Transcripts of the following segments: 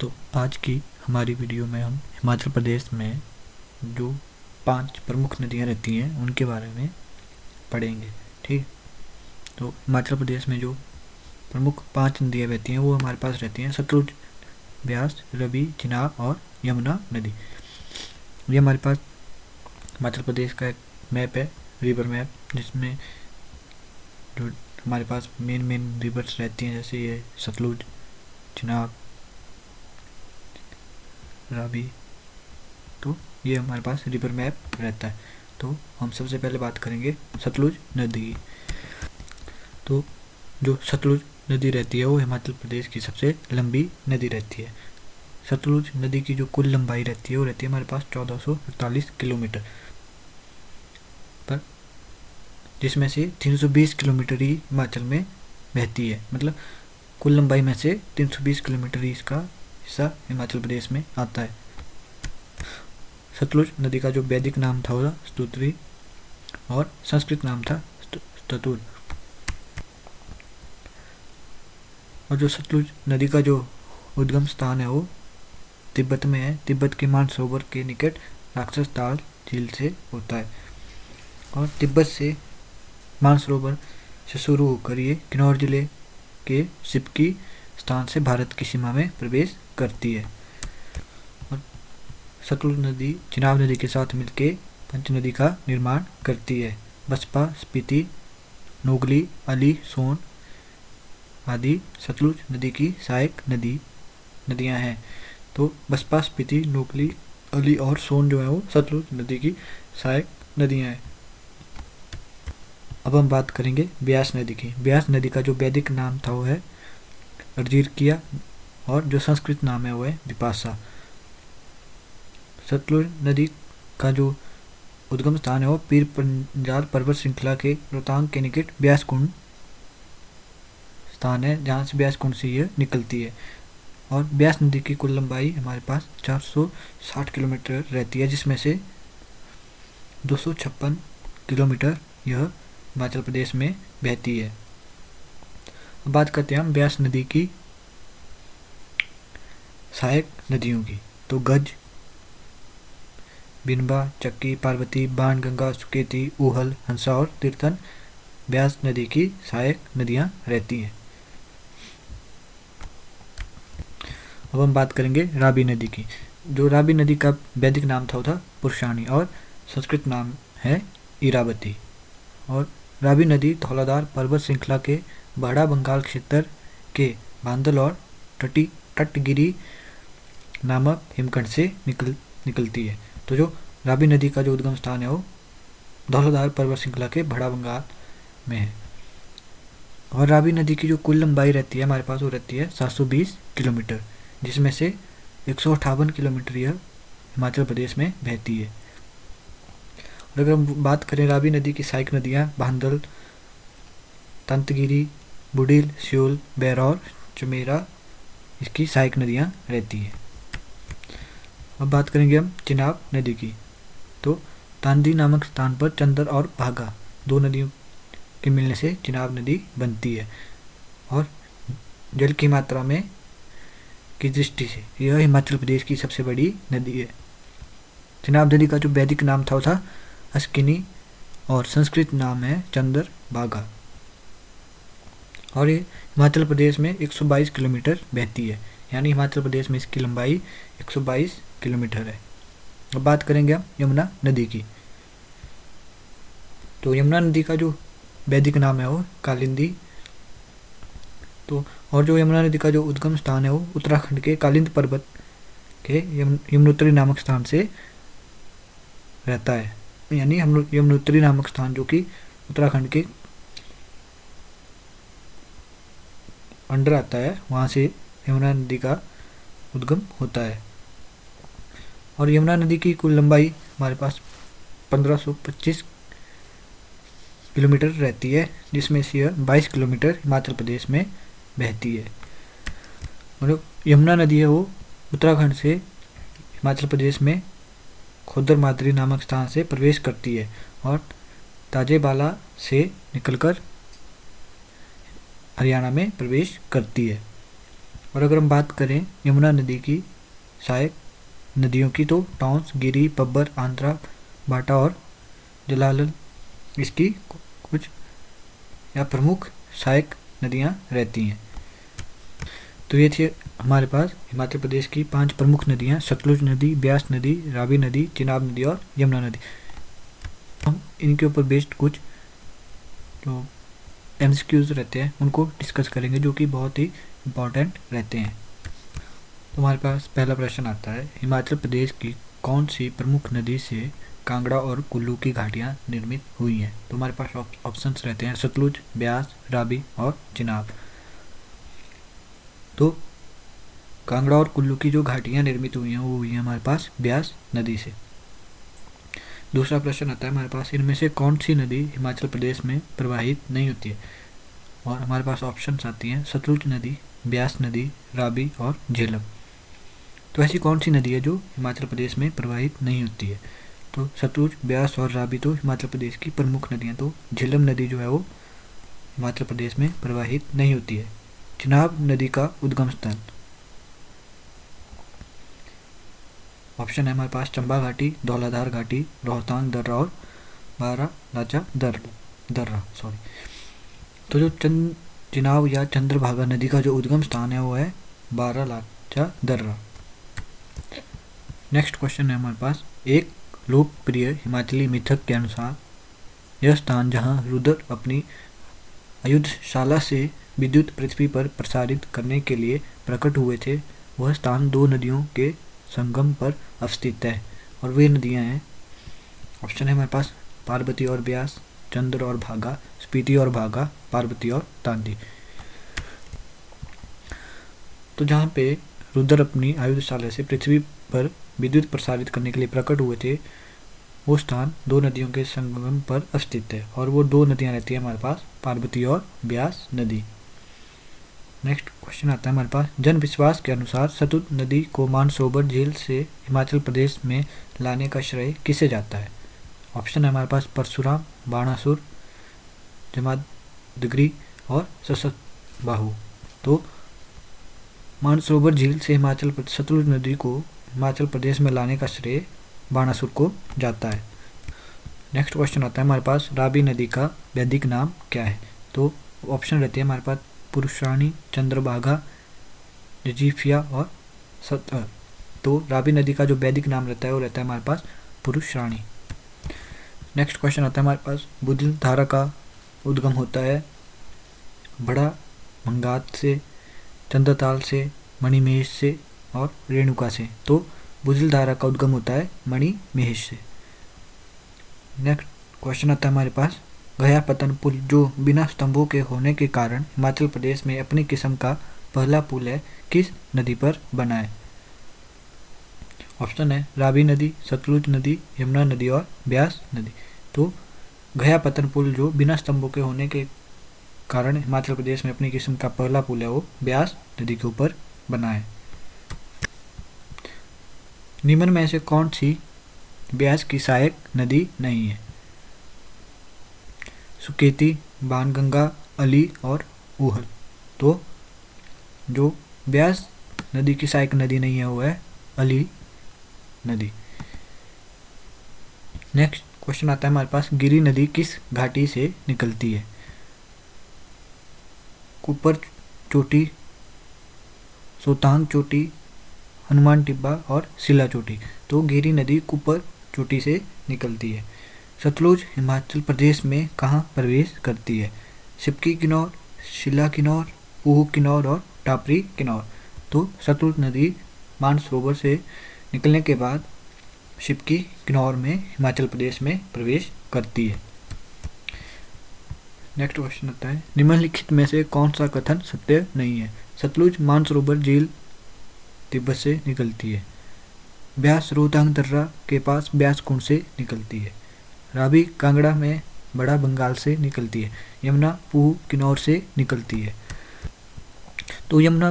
तो आज की हमारी वीडियो में हम हिमाचल प्रदेश में जो 5 प्रमुख नदियाँ रहती हैं उनके बारे में पढ़ेंगे। ठीक, तो हिमाचल प्रदेश में जो प्रमुख 5 नदियाँ बहती हैं वो हमारे पास रहती हैं सतलुज, ब्यास, रवि, चिनाब और यमुना नदी। ये हमारे पास हिमाचल प्रदेश का एक मैप है, रिवर मैप, जिसमें जो हमारे पास मेन रिवर्स रहती हैं, जैसे ये सतलुज, चिनाब, रावी। तो ये हमारे पास रिवर मैप रहता है। तो हम सबसे पहले बात करेंगे सतलुज नदी की। तो जो सतलुज नदी रहती है वो हिमाचल प्रदेश की सबसे लंबी नदी रहती है। सतलुज नदी की जो कुल लंबाई रहती है वो रहती है हमारे पास 1448 किलोमीटर पर, जिसमें से 320 किलोमीटर ही हिमाचल में बहती है। मतलब कुल लंबाई में से 320 किलोमीटर ही इसका हिस्सा हिमाचल प्रदेश में आता है। सतलुज नदी का जो वैदिक नाम था वो स्तुत्री और संस्कृत नाम था स्तुर। और जो सतलुज नदी का जो उद्गम स्थान है वो तिब्बत में है। तिब्बत के मानसरोवर के निकट राक्षस ताल झील से होता है और तिब्बत से मानसरोवर से शुरू होकर ये किन्नौर जिले के सिपकी स्थान से भारत की सीमा में प्रवेश करती है। और सतलुज नदी चिनाब नदी के साथ मिलकर पंच नदी का निर्माण करती है। बसपा, स्पीति, नोगली, अली, सोन आदि सतलुज नदी की सहायक नदियां हैं। तो बसपा, स्पीति, नोगली, अली और सोन जो है वो सतलुज नदी की सहायक नदियां हैं। अब हम बात करेंगे ब्यास नदी की। ब्यास नदी का जो वैदिक नाम था वो है अर्जिरकिया और जो संस्कृत नाम है वो है विपाशा। सतलुज नदी का जो उद्गम स्थान है वो पीर पंजाल पर्वत श्रृंखला के रोहतांग के निकट ब्यास कुंड स्थान है, जहाँ से ब्यास कुंड से यह निकलती है। और ब्यास नदी की कुल लंबाई हमारे पास 460 किलोमीटर रहती है, जिसमें से 256 किलोमीटर यह हिमाचल प्रदेश में बहती है। अब बात करते हैं हम ब्यास नदी की सहायक नदियों की। तो गज, बिनबा, चक्की, पार्वती, बाणगंगा, सुकेती, ऊहल, हंसा और तीर्थन ब्यास नदी की सहायक नदियां रहती हैं। अब हम बात करेंगे रावी नदी की। जो रावी नदी का वैदिक नाम था पुरुषाणी और संस्कृत नाम है इरावती। और रावी नदी धौलाधार पर्वत श्रृंखला के बड़ा बंगाल क्षेत्र के बांदल और टटगिरी नामक हिमखंड से निकलती है। तो जो रावी नदी का जो उद्गम स्थान है वो धौलाधार पर्वत श्रृंखला के बड़ा बंगाल में है। और रावी नदी की जो कुल लंबाई रहती है हमारे पास वो रहती है 720 किलोमीटर, जिसमें से 158 किलोमीटर यह हिमाचल प्रदेश में बहती है। और अगर हम बात करें रावी नदी की सहायक नदियाँ बांदल, तंतगिरी, बुडिल, श्योल, बैरौर, चमेरा इसकी सहायक नदियाँ रहती हैं। अब बात करेंगे हम चिनाब नदी की। तो तांदी नामक स्थान पर चंदर और भागा दो नदियों के मिलने से चिनाब नदी बनती है। और जल की मात्रा में की दृष्टि से यह हिमाचल प्रदेश की सबसे बड़ी नदी है। चिनाब नदी का जो वैदिक नाम था अस्किनी और संस्कृत नाम है चंदर बागा। और ये हिमाचल प्रदेश में 122 किलोमीटर बहती है, यानी हिमाचल प्रदेश में इसकी लंबाई 122 किलोमीटर है। अब बात करेंगे हम यमुना नदी की। तो यमुना नदी का जो वैदिक नाम है वो कालिंदी। तो और जो यमुना नदी का जो उद्गम स्थान है वो उत्तराखंड के कालिंद पर्वत के यमुनोत्री नामक स्थान से रहता है। यानी यमुनोत्री नामक स्थान जो कि उत्तराखंड के अंडर आता है, वहाँ से यमुना नदी का उद्गम होता है। और यमुना नदी की कुल लंबाई हमारे पास 1525 किलोमीटर रहती है, जिसमें से यह 22 किलोमीटर हिमाचल प्रदेश में बहती है। मतलब यमुना नदी है वो उत्तराखंड से हिमाचल प्रदेश में खोदर मादरी नामक स्थान से प्रवेश करती है और ताजेबाला से निकलकर हरियाणा में प्रवेश करती है। और अगर हम बात करें यमुना नदी की सहायक नदियों की, तो टॉन्स, गिरी, पब्बर, आंध्रा, बाटा और जलाल इसकी कुछ या प्रमुख सहायक नदियां रहती हैं। तो ये थी हमारे पास हिमाचल प्रदेश की 5 प्रमुख नदियां: सतलुज नदी, ब्यास नदी, रावी नदी, चिनाब नदी और यमुना नदी। हम इनके ऊपर बेस्ड कुछ जो एमसीक्यूज रहते हैं उनको डिस्कस करेंगे, जो कि बहुत ही इम्पोर्टेंट रहते हैं। तो हमारे पास पहला प्रश्न आता है, हिमाचल प्रदेश की कौन सी प्रमुख नदी से कांगड़ा और कुल्लू की घाटियां निर्मित हुई हैं? तो हमारे पास ऑप्शंस रहते हैं सतलुज, ब्यास, रावी और चिनाब। तो कांगड़ा और कुल्लू की जो घाटियां निर्मित हुई हैं वो हुई हैं हमारे पास ब्यास नदी से। दूसरा प्रश्न आता है हमारे पास, इनमें से कौन सी नदी हिमाचल प्रदेश में प्रवाहित नहीं होती है? और हमारे पास ऑप्शंस आती हैं सतलुज नदी, ब्यास नदी, रावी और झेलम। तो ऐसी कौन सी नदी है जो हिमाचल प्रदेश में प्रवाहित नहीं होती है? तो सतलुज, ब्यास और रावी तो हिमाचल प्रदेश की प्रमुख नदियाँ। तो झेलम नदी जो है वो हिमाचल प्रदेश में प्रवाहित नहीं होती है। चिनाब नदी का उद्गम स्थल, ऑप्शन है हमारे पास चंबा घाटी, धौलाधार घाटी, रोहतांग दर्रा और बारालाचा दर्रा। तो जो चिनाब या चंद्रभागा नदी का जो उद्गम स्थान है वो है बारालाचा दर्रा। नेक्स्ट क्वेश्चन है हमारे पास, एक लोकप्रिय हिमाचली मिथक के अनुसार यह स्थान जहां रुद्र अपनी आयुधशाला से विद्युत पृथ्वी पर प्रसारित करने के लिए प्रकट हुए थे, वह स्थान 2 नदियों के संगम पर अवस्थित है। और वे नदियां हैं, ऑप्शन है हमारे पास पार्वती और ब्यास, चंद्र और भागा, स्पीति और भागा, पार्वती और तांदी। तो जहाँ पे रुद्र अपनी आयुधशाला से पृथ्वी पर विद्युत प्रसारित करने के लिए प्रकट हुए थे, वो स्थान 2 नदियों के संगम पर अवस्थित है। और वो 2 नदियाँ रहती है हमारे पास पार्वती और ब्यास नदी। नेक्स्ट क्वेश्चन आता है हमारे पास, जन विश्वास के अनुसार सतलुज नदी को मानसरोवर झील से हिमाचल प्रदेश में लाने का श्रेय किसे जाता है? ऑप्शन है हमारे पास परशुराम, बाणासुर, जमादग्नि और सतबाहु। तो मानसरोवर झील से सतलुज नदी को हिमाचल प्रदेश में लाने का श्रेय बाणासुर को जाता है। नेक्स्ट क्वेश्चन आता है हमारे पास, रावी नदी का वैदिक नाम क्या है? तो ऑप्शन रहते हैं हमारे पास पुरुषरानी, चंद्रभागा, जजीफिया और सतर। तो रावी नदी का जो वैदिक नाम रहता है वो रहता है हमारे पास पुरुषरानी। नेक्स्ट क्वेश्चन आता है हमारे पास, बुधिल धारा का उद्गम होता है बड़ा भंगात से, चंद्रताल से, मणिमहेश से और रेणुका से। तो बुधिल धारा का उद्गम होता है मणिमहेश से। नेक्स्ट क्वेश्चन आता है हमारे पास, गया पतन पुल जो बिना स्तंभों के होने के कारण हिमाचल प्रदेश में अपनी किस्म का पहला पुल है, किस नदी पर बना है? ऑप्शन है रावी नदी, सतलुज नदी, यमुना नदी और ब्यास नदी। तो गया पतन पुल जो बिना स्तंभों के होने के कारण हिमाचल प्रदेश में अपनी किस्म का पहला पुल है, वो ब्यास नदी के ऊपर बना है। निम्न में से कौन सी ब्यास की सहायक नदी नहीं है? सुकेती, बाणगंगा, अली और ऊहल। तो जो ब्यास नदी की सहायक नदी नहीं है वो है अली नदी। नेक्स्ट क्वेश्चन आता है हमारे पास, गिरी नदी किस घाटी से निकलती है? कुपर चोटी, सोतांग चोटी, हनुमान टिब्बा और सिला चोटी। तो गिरी नदी कुपर चोटी से निकलती है। सतलुज हिमाचल प्रदेश में कहाँ प्रवेश करती है? सिपकी किन्नौर, शिला किन्नौर, पूह किन्नौर और टापरी किन्नौर। तो सतलुज नदी मानसरोवर से निकलने के बाद सिपकी किन्नौर में हिमाचल प्रदेश में प्रवेश करती है। नेक्स्ट क्वेश्चन आता है, निम्नलिखित में से कौन सा कथन सत्य नहीं है? सतलुज मानसरोवर झील तिब्बत से निकलती है। ब्यास रोहतांग दर्रा के पास ब्यास कुंड से निकलती है। रावी कांगड़ा में बड़ा बंगाल से निकलती है। यमुना पूह किन्नौर से निकलती है। तो यमुना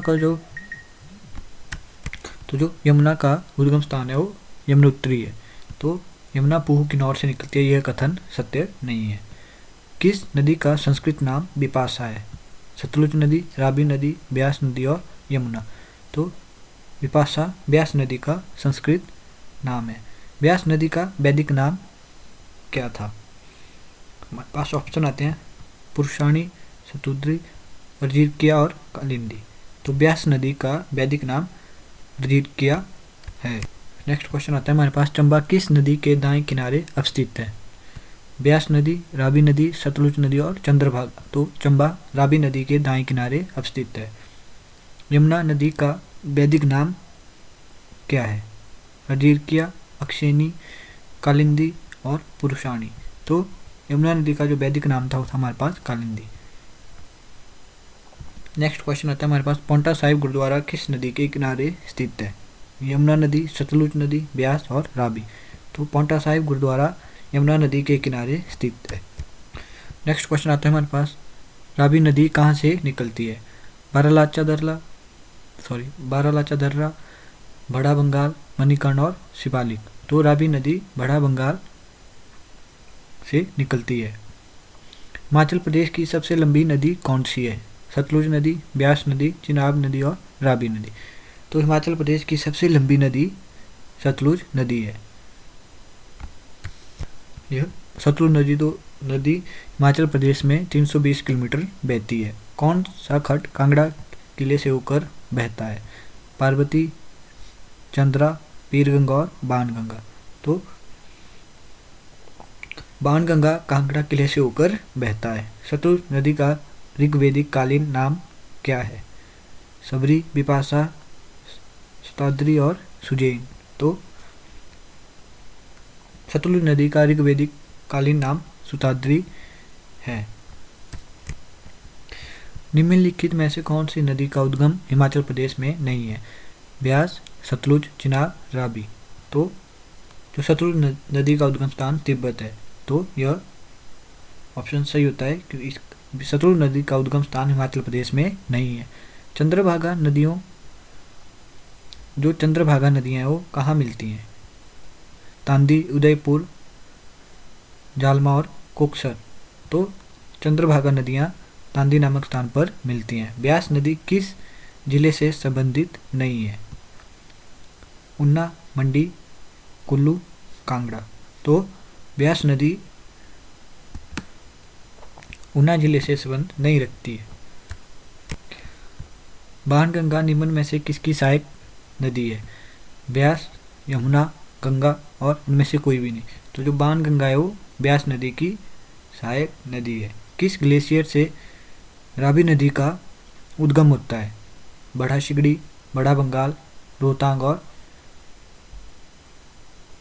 का उद्गम स्थान है वो यमुनोत्री है। तो यमुना पूह किन्नौर से निकलती है, यह कथन सत्य नहीं है। किस नदी का संस्कृत नाम बिपाशा है? सतलुज नदी, रावी नदी, ब्यास नदी और यमुना। तो विपाशा ब्यास नदी का संस्कृत नाम है। ब्यास नदी का वैदिक नाम क्या था? हमारे पास ऑप्शन आते हैं पुरुषाणी, शतुद्री, अर्जिकिया और कालिंदी। तो ब्यास नदी का वैदिक नाम अर्जिकिया है। नेक्स्ट क्वेश्चन आता है हमारे पास, चंबा किस नदी के दाएं किनारे अवस्थित है? ब्यास नदी, रावी नदी, सतलुज नदी और चंद्रभागा। तो चंबा रावी नदी के दाएं किनारे अवस्थित है। यमुना नदी का वैदिक नाम क्या है? अर्जिकिया, अक्षेनी, कालिंदी और पुरुषाणी। तो यमुना नदी का जो वैदिक नाम था वो था हमारे पास कालिंदी। नेक्स्ट क्वेश्चन आता है हमारे पास, पांवटा साहिब गुरुद्वारा किस नदी के किनारे स्थित है? यमुना नदी, सतलुज नदी, ब्यास और रावी। तो पांवटा साहिब गुरुद्वारा यमुना नदी के किनारे स्थित है। नेक्स्ट क्वेश्चन आता है हमारे पास, रावी नदी कहाँ से निकलती है? बारालाचा दर्रा, बड़ा बंगाल, मणिकर्ण और शिवालिक। तो रावी नदी बड़ा बंगाल से निकलती है। हिमाचल प्रदेश की सबसे लंबी नदी कौन सी है? सतलुज नदी, ब्यास नदी, चिनाब नदी और रावी नदी। तो हिमाचल प्रदेश की सबसे लंबी नदी सतलुज नदी है। यह सतलुज नदी हिमाचल प्रदेश में 320 किलोमीटर बहती है। कौन सा खड्ड कांगड़ा किले से होकर बहता है? पार्वती, चंद्रा, पीरगंगा और बाणगंगा। तो बाणगंगा कांगड़ा किले से होकर बहता है। सतलुज नदी का ऋग्वेदिक कालीन नाम क्या है? सबरी, विपाशा, शताद्री और सुजैन। तो सतलुज नदी का ऋग्वेदिक कालीन नाम शताद्री है। निम्नलिखित में से कौन सी नदी का उद्गम हिमाचल प्रदेश में नहीं है? ब्यास, सतलुज, चिनाब, रावी। तो जो सतलुज नदी का उद्गम स्थान तिब्बत है। तो यह ऑप्शन सही होता है क्योंकि सतलुज नदी का उद्गम स्थान हिमाचल प्रदेश में नहीं है। चंद्रभागा नदियाँ हैं वो कहाँ मिलती हैं? तांदी, उदयपुर, जालमा और कोकसर। तो चंद्रभागा नदियाँ तांदी नामक स्थान पर मिलती हैं। ब्यास नदी किस जिले से संबंधित नहीं है? ऊना, मंडी, कुल्लू, कांगड़ा। तो ब्यास नदी ऊना जिले से संबंध नहीं रखती है। बाणगंगा निम्न में से किसकी सहायक नदी है? ब्यास, यमुना, गंगा और उनमें से कोई भी नहीं। तो जो बाणगंगा है वो ब्यास नदी की सहायक नदी है। किस ग्लेशियर से रावी नदी का उद्गम होता है? बड़ा शिगड़ी, बड़ा बंगाल, रोहतांग और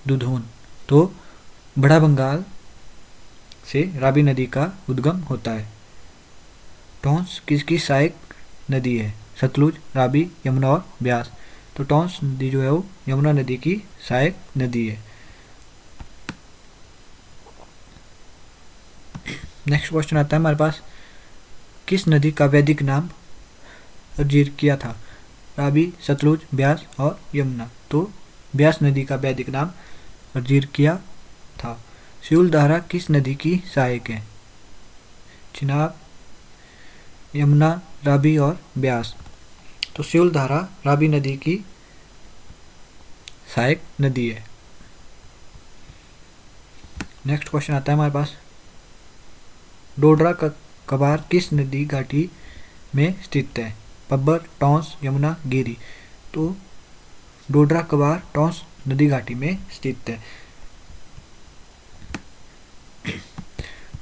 दुधोन। तो बड़ा बंगाल से रावी नदी का उद्गम होता है। टॉन्स किसकी सहायक नदी है? सतलुज, रावी, यमुना और ब्यास। तो टॉन्स नदी जो है वो यमुना नदी की सहायक नदी है। नेक्स्ट क्वेश्चन आता है हमारे पास, किस नदी का वैदिक नाम अर्जिकिया था? रावी, सतलुज, ब्यास और यमुना। तो ब्यास नदी का वैदिक नाम अर्जिकिया था। सिउल धारा किस नदी की सहायक है? चिनाब, यमुना, रावी और ब्यास। तो सिउल धारा रावी नदी की सहायक नदी है। नेक्स्ट क्वेश्चन आता है हमारे पास, डोडरा का कबार किस नदी घाटी में स्थित है? पब्बर, टॉन्स, यमुना, गिरी। तो डोडरा कबार टॉन्स नदी घाटी में स्थित है।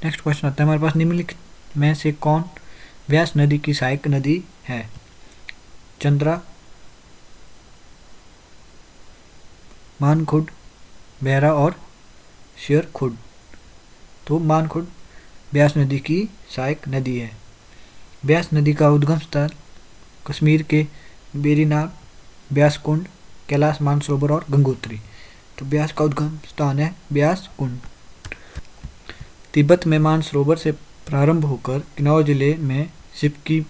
नेक्स्ट क्वेश्चन आता है हमारे पास, निम्नलिखित में से कौन व्यास नदी की सहायक नदी है? चंद्रा, मानखुड, बहरा और शेरखुड। तो मानखुड ब्यास नदी की सहायक नदी है। ब्यास नदी का उद्गम स्थल कश्मीर के बेरीनाग, ब्यास कुंड, कैलाश मानसरोवर और गंगोत्री। तो ब्यास का उद्गम स्थान है ब्यास कुंड। तिब्बत में मानसरोवर से प्रारंभ होकर किन्नौर जिले में सिपकी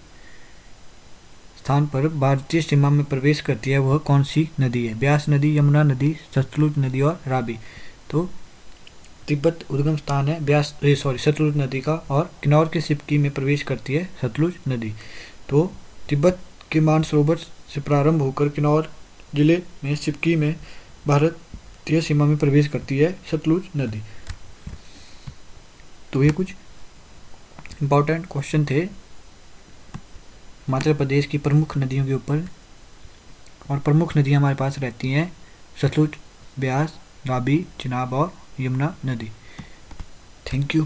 स्थान पर भारतीय सीमा में प्रवेश करती है, वह कौन सी नदी है? ब्यास नदी, यमुना नदी, सतलुज नदी और रावी। तो तिब्बत उद्गम स्थान है सतलुज नदी का, और किन्नौर के सिपकी में प्रवेश करती है सतलुज नदी। तो तिब्बत के मानसरोवर से प्रारंभ होकर किन्नौर जिले में सिपकी में भारतीय सीमा में प्रवेश करती है सतलुज नदी। तो ये कुछ इम्पोर्टेंट क्वेश्चन थे हिमाचल प्रदेश की प्रमुख नदियों के ऊपर। और प्रमुख नदियाँ हमारे पास रहती हैं सतलुज, ब्यास, रावी, चिनाब और यमुना नदी। Thank you.